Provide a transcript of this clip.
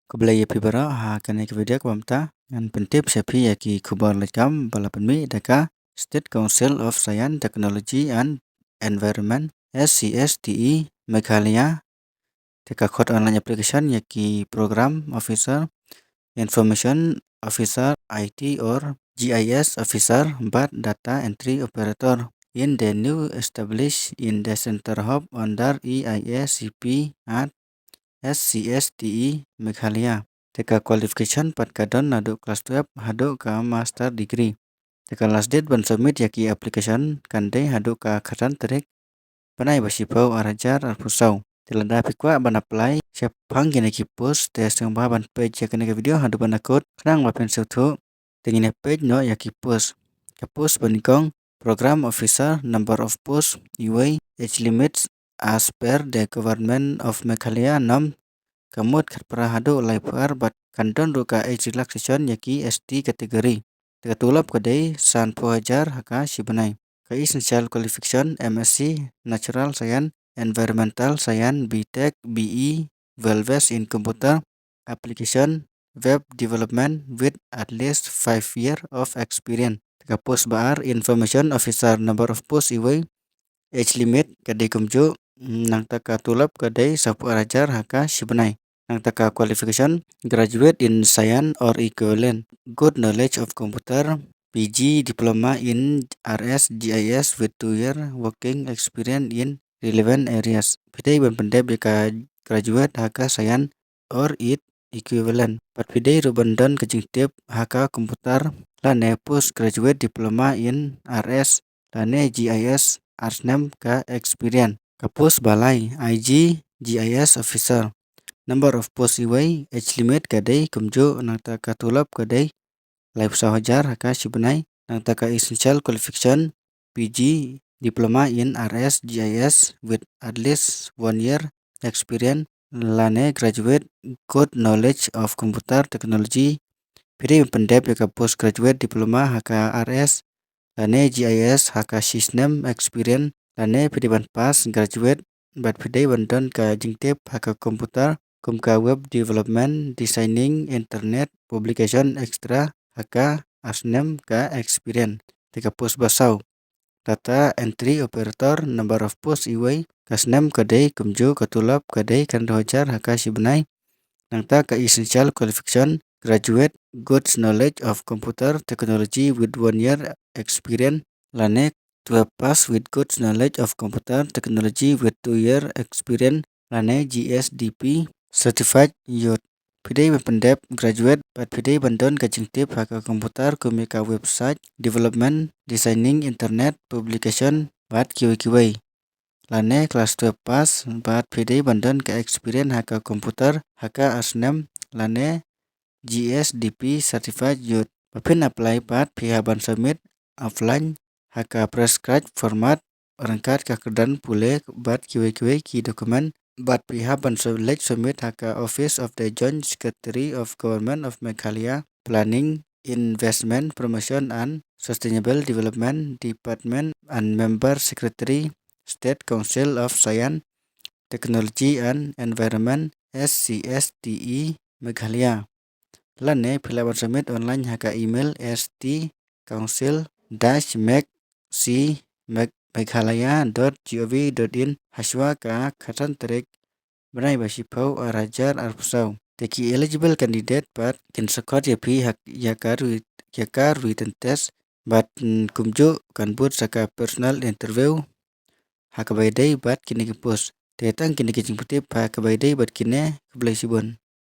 Keblaya pibara ha kane video kwamta ngan pentip sepi yaki kubar lekam balapanmi daka State Council of Science, Technology and Environment SCSTE Meghalaya teka khot online application yaki Program Officer, Information Officer, IT or GIS Officer, but Data Entry Operator in the new established in the Center Hub under EIACP at SCSTE Meghalaya. Teka qualification pat kadon nado kelas 12 hado ka master degree. Teka last date ban submit yaki application kande hado ka khatan terik panai basipau arajar arpusau. Telanda pikwa ban apply siap pang gene ki post test yang ban page yakene video hado ban akut kenang mapen sutu tengine page no yaki post. Ka post banikong program officer number of post UA age limits as per the government of Meghalaya nom kamut pra hado laipar bat kandon ruka age relaxation yaki ST kategori. Teka tulap kadai san pohajar haka sibanai. Ka essential qualification MSc Natural Science Environmental Science BTech BE well-versed in computer application web development with at least 5 years of experience. Teka post baar information officer number of post iway age limit kadai kumju nang taka tulap kadai sapu arajar haka sibanai. Nang taka qualification graduate in science or equivalent, good knowledge of computer, PG diploma in RS GIS with 2 year working experience in relevant areas. Pidai ban pandai beka graduate haka science or it equivalent. Pat pidai rubandan kejingtip haka komputer lane postgraduate diploma in RS lane GIS arsnem ka experience. Kapus balai IG GIS officer. Number of post iway age limit kadai kumjo nang taka tulap kadai live sahajar haka sibanai nang taka essential qualification PG diploma in RS GIS with at least 1 year experience lane graduate good knowledge of computer technology piri pendep yaka postgraduate diploma haka RS lane GIS haka system experience lane piri ban pas graduate bat pidai banton ka jingtip haka komputer kumka web development designing internet publication extra haka asnem ka experience. Teka post basau data entry operator number of post iway kasnem kadai kumju katulap kadai kan rojar haka sibanai nang ta ka essential qualification graduate good knowledge of computer technology with 1 year experience lane 12 pass with good knowledge of computer technology with 2 year experience lane GSDP certified youth. Pidai pendep graduate pat pidai bandon kajingtip haka komputer kumika website development designing internet publication bat kiwi lane kelas 12 pass bat pidai bandon ka experience haka komputer haka asnem lane GSDP certified youth. Papin apply pat pihak ban submit offline haka prescribed format rangkat kakedan pule bat kiwi ki dokumen bat pihak ban select submit haka Office of the Joint Secretary of Government of Meghalaya Planning Investment Promotion and Sustainable Development Department and Member Secretary State Council of Science, Technology and Environment SCSTE Meghalaya. Lane pila ban submit online haka email stcouncil-meghalaya.gov.in haswa ka khatan terik benai basipau arajar arpusau. Teki eligible candidate but kin sekot yapi hak yakar written test but kumjo kan but saka personal interview haka baidai but kini post tetang kini kicing putih haka baidai but kine keblai sibon.